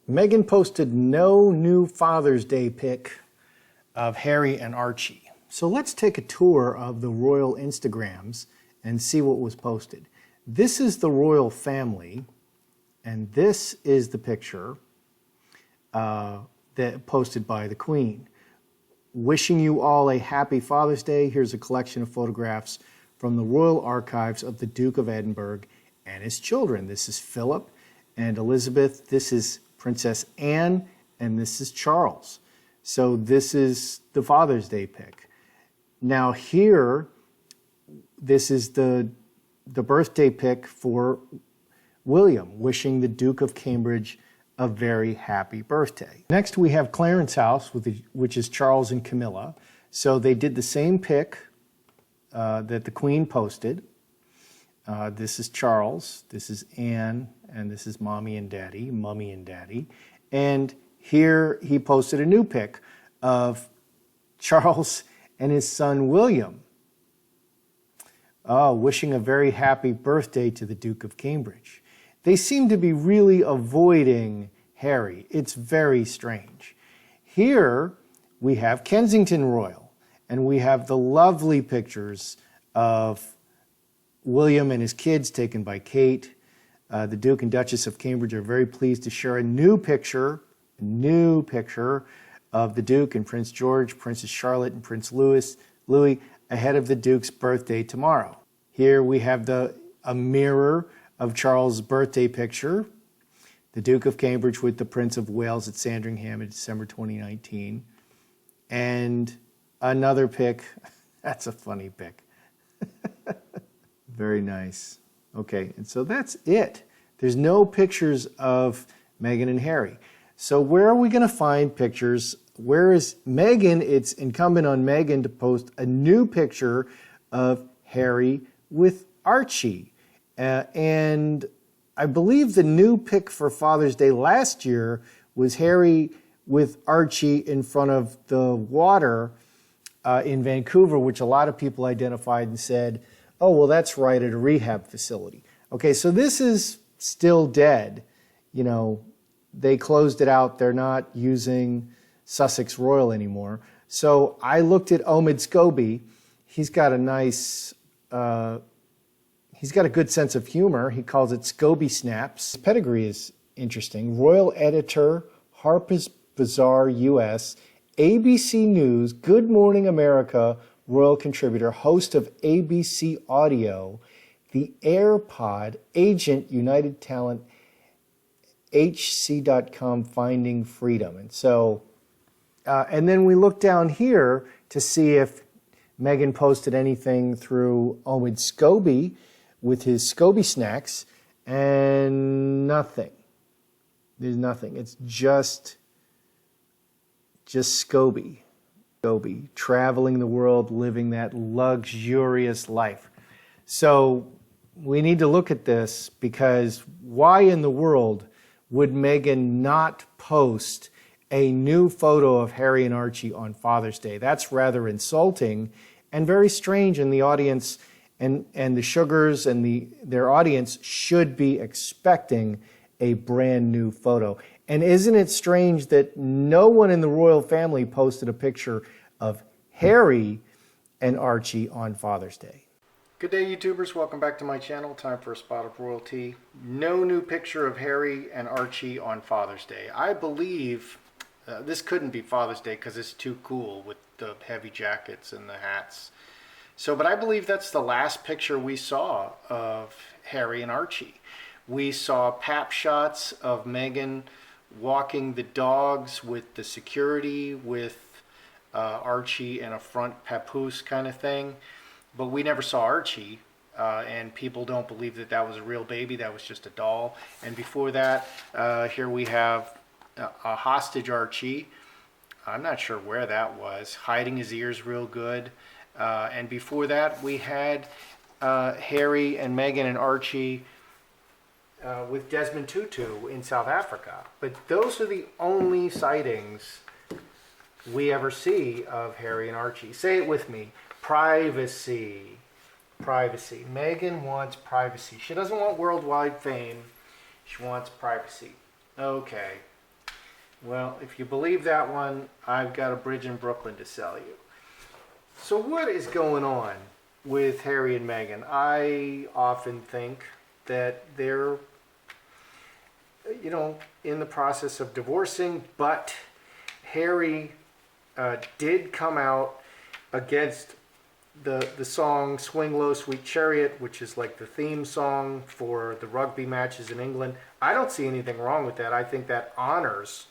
Meghan posted no new Father's Day pic of Harry and Archie. So let's take a tour of the royal Instagrams and see what was posted. This is the royal family, and this is the picture that posted by the Queen. Wishing you all a happy Father's Day. Here's a collection of photographs from the Royal Archives of the Duke of Edinburgh and his children. This is Philip and Elizabeth. This is Princess Anne, and this is Charles. So this is the Father's Day pic. Now here, this is the birthday pic for William, wishing the Duke of Cambridge a very happy birthday. Next we have Clarence House, which is Charles and Camilla. So they did the same pic that the Queen posted. This is Charles, this is Anne, and this is Mummy and Daddy. And here he posted a new pic of Charles and his son William. Wishing a very happy birthday to the Duke of Cambridge. They seem to be really avoiding Harry. It's very strange. Here we have Kensington Royal, and we have the lovely pictures of William and his kids taken by Kate. The Duke and Duchess of Cambridge are very pleased to share a new picture of the Duke and Prince George, Princess Charlotte, and Prince Louis ahead of the Duke's birthday tomorrow. Here we have a mirror of Charles' birthday picture, the Duke of Cambridge with the Prince of Wales at Sandringham in December 2019, and another pic. That's a funny pic. Very nice. Okay, and so that's it. There's no pictures of Meghan and Harry. So where are we going to find pictures? Where is Meghan? It's incumbent on Meghan to post a new picture of Harry with Archie. And I believe the new pic for Father's Day last year was Harry with Archie in front of the water in Vancouver, which a lot of people identified and said, oh, well, that's right, at a rehab facility. Okay, so this is still dead. You know, they closed it out. They're not using Sussex Royal anymore. So I looked at Omid Scobie. He's got a nice, he's got a good sense of humor. He calls it Scobie Snaps. His pedigree is interesting. Royal editor, Harper's Bazaar US, ABC News, Good Morning America, royal contributor, host of ABC Audio, the AirPod, agent, United Talent, HC.com, Finding Freedom. And so, and then we look down here to see if Meghan posted anything through Omid Scobie with his Scobie Snacks, and nothing. There's nothing. It's just Scobie. Scobie, traveling the world, living that luxurious life. So we need to look at this, because why in the world would Meghan not post a new photo of Harry and Archie on Father's Day? That's rather insulting and very strange, and the audience and the Sugars and their audience should be expecting a brand new photo. And isn't it strange that no one in the royal family posted a picture of Harry and Archie on Father's Day? Good day, YouTubers. Welcome back to my channel. Time for a spot of royalty. No new picture of Harry and Archie on Father's Day. I believe this couldn't be Father's Day because it's too cool with the heavy jackets and the hats. So, but I believe that's the last picture we saw of Harry and Archie. We saw pap shots of Meghan walking the dogs with the security, with Archie in a front papoose kind of thing. But we never saw Archie, and people don't believe that that was a real baby. That was just a doll. And before that, here we have a hostage Archie. I'm not sure where that was, hiding his ears real good. And before that, we had Harry and Meghan and Archie with Desmond Tutu in South Africa. But those are the only sightings we ever see of Harry and Archie. Say it with me. Privacy. Privacy. Meghan wants privacy. She doesn't want worldwide fame. She wants privacy. Okay. Well, if you believe that one, I've got a bridge in Brooklyn to sell you. So what is going on with Harry and Meghan? I often think that they're, in the process of divorcing, but Harry did come out against the song Swing Low Sweet Chariot, which is like the theme song for the rugby matches in England. I don't see anything wrong with that. I think that honors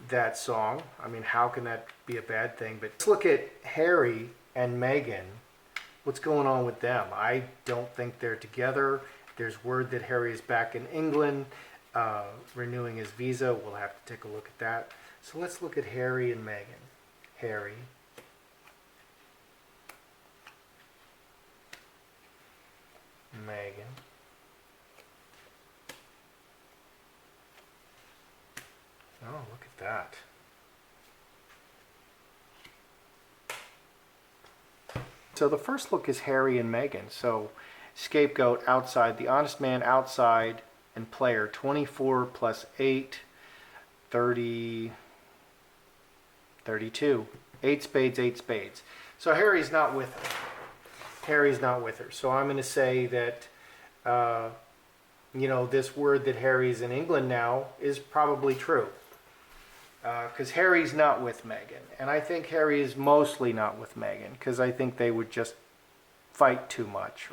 that song. I mean, how can that be a bad thing? But let's look at Harry and Meghan. What's going on with them? I don't think they're together. There's word that Harry is back in England, renewing his visa. We'll have to take a look at that. So let's look at Harry and Meghan. Harry. Meghan. Oh, look at that. So the first look is Harry and Meghan. So scapegoat outside, the honest man outside, and player 24 plus 8, 30, 32. 8 spades, 8 spades. So Harry's not with her. Harry's not with her. So I'm going to say that, this word that Harry's in England now is probably true. Because Harry's not with Meghan. And I think Harry is mostly not with Meghan because I think they would just fight too much.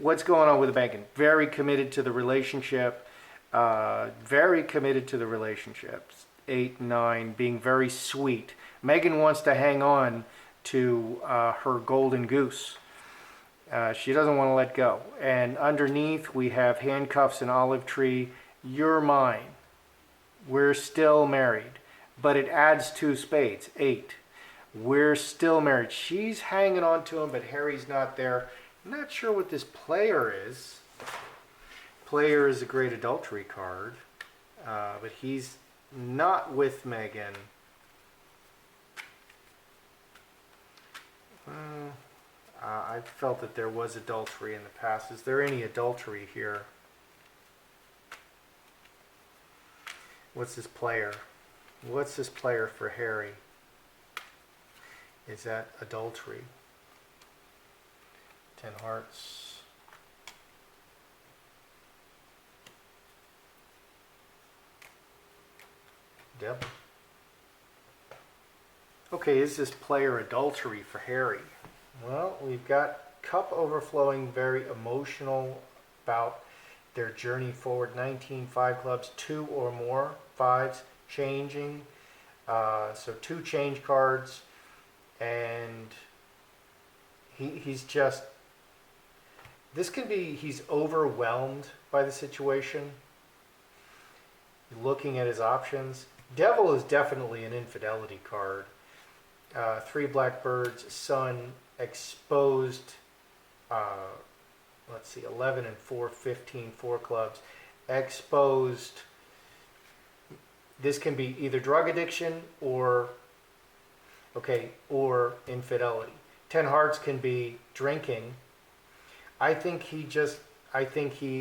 What's going on with Meghan? Very committed to the relationship. Very committed to the relationships. 8, 9, being very sweet. Meghan wants to hang on to her golden goose. She doesn't want to let go. And underneath we have handcuffs and olive tree. You're mine. We're still married. But it adds 2 spades. 8. We're still married. She's hanging on to him, but Harry's not there. I'm not sure what this player is. Player is a great adultery card. But he's not with Meghan. I felt that there was adultery in the past. Is there any adultery here? What's this player? What's this player for Harry? Is that adultery? 10 hearts. Devil. Okay, is this player adultery for Harry? Well, we've got cup overflowing, very emotional about their journey forward. 19, 5 clubs, 2 or more, 5s, changing. So 2 change cards, and he's just, this can be, he's overwhelmed by the situation, looking at his options. Devil is definitely an infidelity card. 3 blackbirds, sun, exposed, let's see, 11 and 4, 15, 4 clubs, exposed. This can be either drug addiction or infidelity. 10 hearts can be drinking. I think he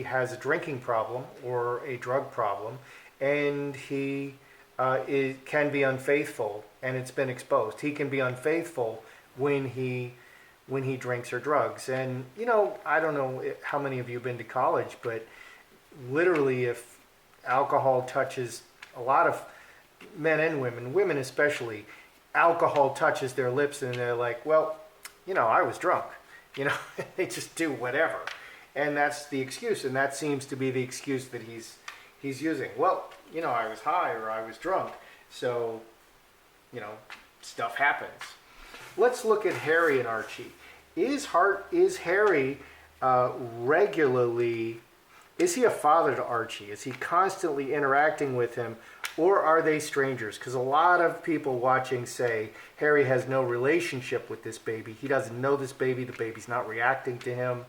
has a drinking problem or a drug problem, and he can be unfaithful, and it's been exposed. He can be unfaithful when he drinks or drugs. And I don't know how many of you have been to college, but literally if alcohol touches a lot of men and women especially, alcohol touches their lips and they're like, well, I was drunk. They just do whatever. And that's the excuse, and that seems to be the excuse that he's using. Well, I was high or I was drunk, so stuff happens. Let's look at Harry and Archie. Is Harry regularly, is he a father to Archie? Is he constantly interacting with him, or are they strangers? Because a lot of people watching say Harry has no relationship with this baby. He doesn't know this baby. The baby's not reacting to him,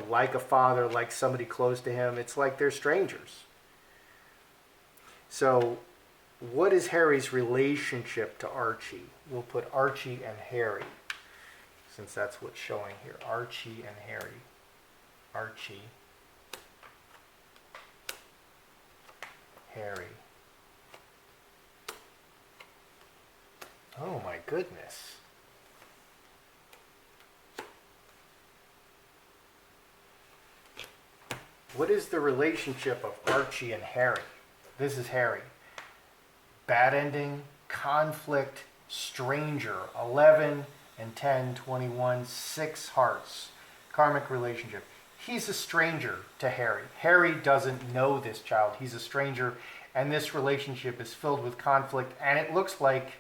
like a father, like somebody close to him. It's like they're strangers. So what is Harry's relationship to Archie? We'll put Archie and Harry, since that's what's showing here. Archie and Harry. Archie. Harry. Oh my goodness. What is the relationship of Archie and Harry? This is Harry. Bad ending, conflict, stranger. 11 and 10, 21, 6 hearts. Karmic relationship. He's a stranger to Harry. Harry doesn't know this child. He's a stranger, and this relationship is filled with conflict, and it looks like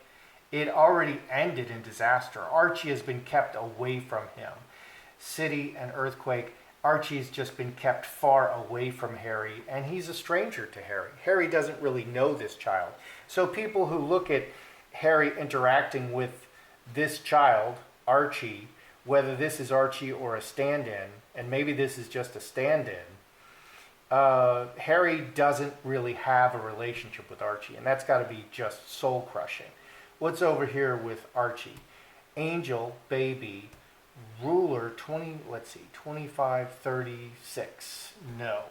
it already ended in disaster. Archie has been kept away from him. City and earthquake. Archie's just been kept far away from Harry, and he's a stranger to Harry. Harry doesn't really know this child. So people who look at Harry interacting with this child, Archie, whether this is Archie or a stand-in, and maybe this is just a stand-in, Harry doesn't really have a relationship with Archie, and that's got to be just soul-crushing. What's over here with Archie? Angel, baby, ruler, 25, 36. No.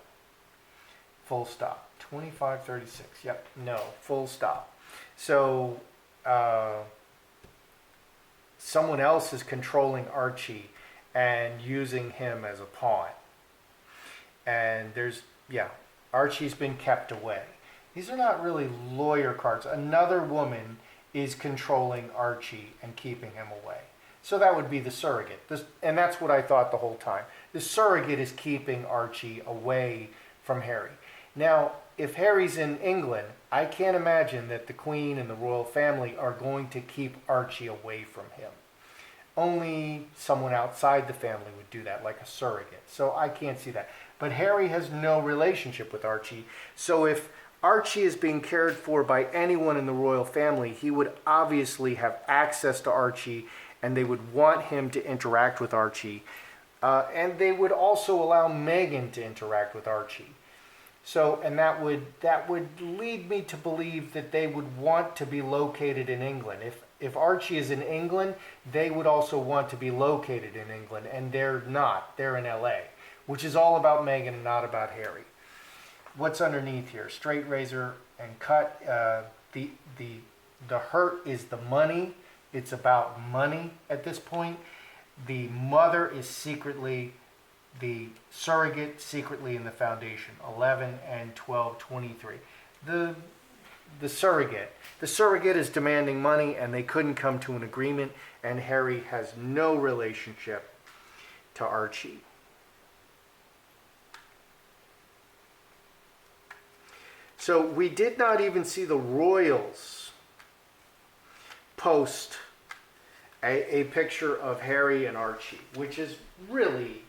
Full stop. 25, 36. Yep, no. Full stop. So, someone else is controlling Archie and using him as a pawn. And Archie's been kept away. These are not really lawyer cards. Another woman is controlling Archie and keeping him away. So that would be the surrogate. And that's what I thought the whole time. The surrogate is keeping Archie away from Harry. Now, if Harry's in England, I can't imagine that the Queen and the royal family are going to keep Archie away from him. Only someone outside the family would do that, like a surrogate. So I can't see that. But Harry has no relationship with Archie. So if Archie is being cared for by anyone in the royal family, he would obviously have access to Archie, and they would want him to interact with Archie. And they would also allow Meghan to interact with Archie. So, and that would lead me to believe that they would want to be located in England. If Archie is in England, they would also want to be located in England, and they're not. They're in LA, which is all about Meghan and not about Harry. What's underneath here? Straight razor and cut. The hurt is the money. It's about money at this point. The mother is secretly, the surrogate secretly in the foundation. 11 and 12, 23. The surrogate is demanding money, and they couldn't come to an agreement, and Harry has no relationship to Archie. So we did not even see the royals post a picture of Harry and Archie, which is really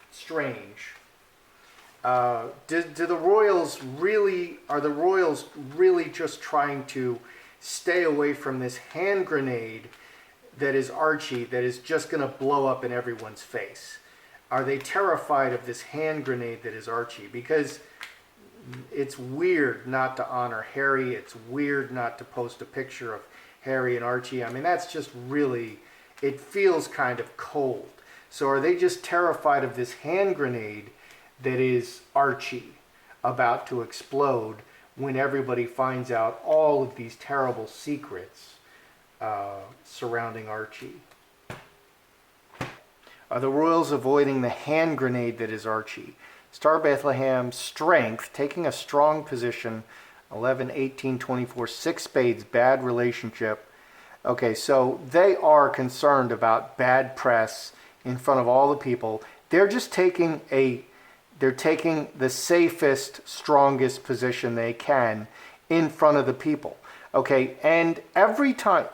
strange. Are the royals really just trying to stay away from this hand grenade that is Archie, that is just going to blow up in everyone's face? Are they terrified of this hand grenade that is Archie? Because it's weird not to honor Harry. It's weird not to post a picture of Harry and Archie. I mean, that's just really, it feels kind of cold. So are they just terrified of this hand grenade that is Archie about to explode when everybody finds out all of these terrible secrets surrounding Archie? Are the royals avoiding the hand grenade that is Archie? Star Bethlehem, strength, taking a strong position, 11, 18, 24, 6 spades, bad relationship. Okay, so they are concerned about bad press in front of all the people. They're just taking the safest, strongest position they can in front of the people. Okay, and every time,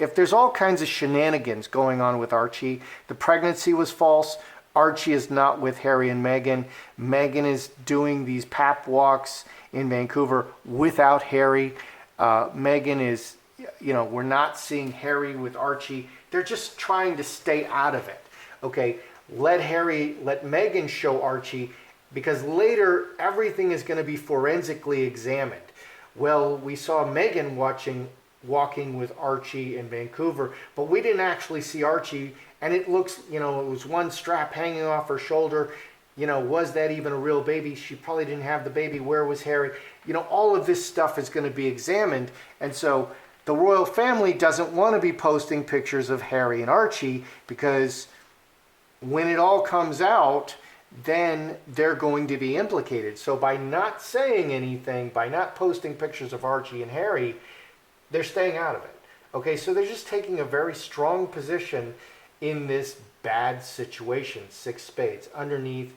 if there's all kinds of shenanigans going on with Archie, the pregnancy was false. Archie is not with Harry and Meghan. Meghan is doing these pap walks in Vancouver without Harry. Meghan is, we're not seeing Harry with Archie. They're just trying to stay out of it. Okay, let Meghan show Archie, because later everything is going to be forensically examined. Well, we saw Meghan walking with Archie in Vancouver, but we didn't actually see Archie. And it looks, it was one strap hanging off her shoulder. Was that even a real baby? She probably didn't have the baby. Where was Harry? All of this stuff is going to be examined. And so The royal family doesn't want to be posting pictures of Harry and Archie because when it all comes out, then they're going to be implicated. So by not saying anything, by not posting pictures of Archie and Harry, they're staying out of it. Okay, so they're just taking a very strong position in this bad situation. 6 spades. Underneath,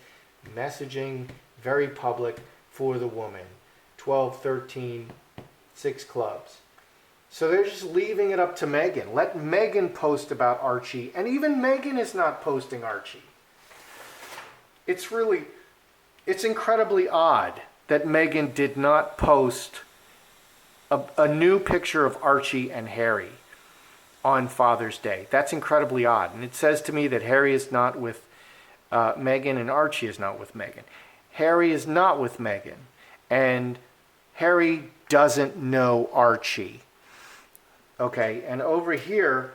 messaging, very public for the woman. 12, 13, 6 clubs. So they're just leaving it up to Meghan. Let Meghan post about Archie. And even Meghan is not posting Archie. It's incredibly odd that Meghan did not post a new picture of Archie and Harry on Father's Day. That's incredibly odd. And it says to me that Harry is not with Meghan and Archie is not with Meghan. Harry is not with Meghan. And Harry doesn't know Archie. Okay, and over here,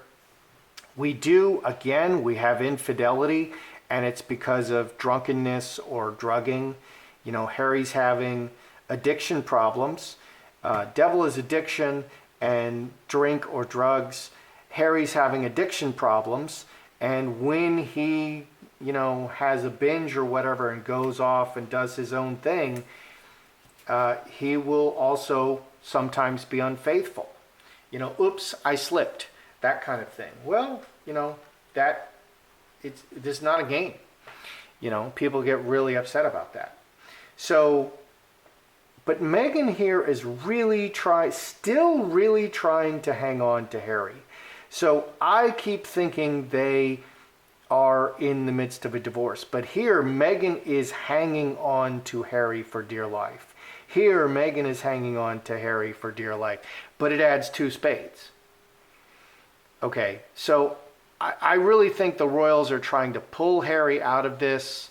we have infidelity, and it's because of drunkenness or drugging. You know, Harry's having addiction problems. Devil is addiction and drink or drugs. Harry's having addiction problems, and when he, has a binge or whatever and goes off and does his own thing, he will also sometimes be unfaithful. Oops, I slipped, that kind of thing. Well, this is not a game. People get really upset about that. So, but Meghan here is still really trying to hang on to Harry. So I keep thinking they are in the midst of a divorce. But here, Meghan is hanging on to Harry for dear life. Here, Meghan is hanging on to Harry for dear life. But it adds 2 spades. Okay, so I really think the royals are trying to pull Harry out of this.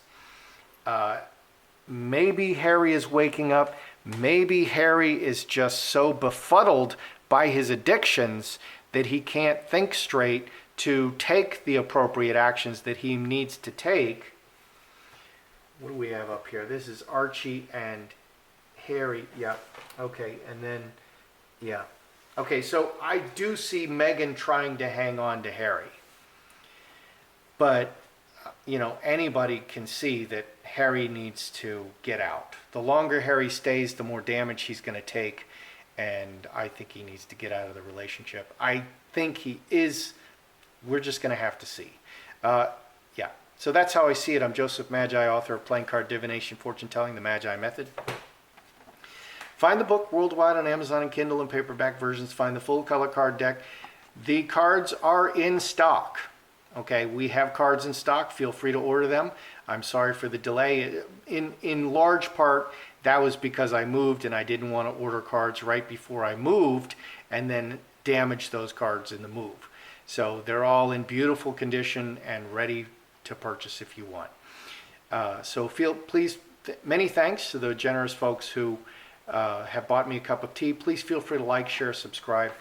Maybe Harry is waking up. Maybe Harry is just so befuddled by his addictions that he can't think straight to take the appropriate actions that he needs to take. What do we have up here? This is Archie and Harry. Yeah. Okay. And then, yeah. Okay. So I do see Meghan trying to hang on to Harry. But, anybody can see that Harry needs to get out. The longer Harry stays, the more damage he's going to take. And I think he needs to get out of the relationship. I think he is. We're just going to have to see. Yeah. So that's how I see it. I'm Joseph Magi, author of Playing Card Divination, Fortune Telling, The Magi Method. Find the book worldwide on Amazon and Kindle and paperback versions. Find the full color card deck. The cards are in stock. Okay, we have cards in stock. Feel free to order them. I'm sorry for the delay. In large part, that was because I moved and I didn't want to order cards right before I moved and then damage those cards in the move. So they're all in beautiful condition and ready to purchase if you want. Many thanks to the generous folks who have bought me a cup of tea. Please feel free to like, share, subscribe.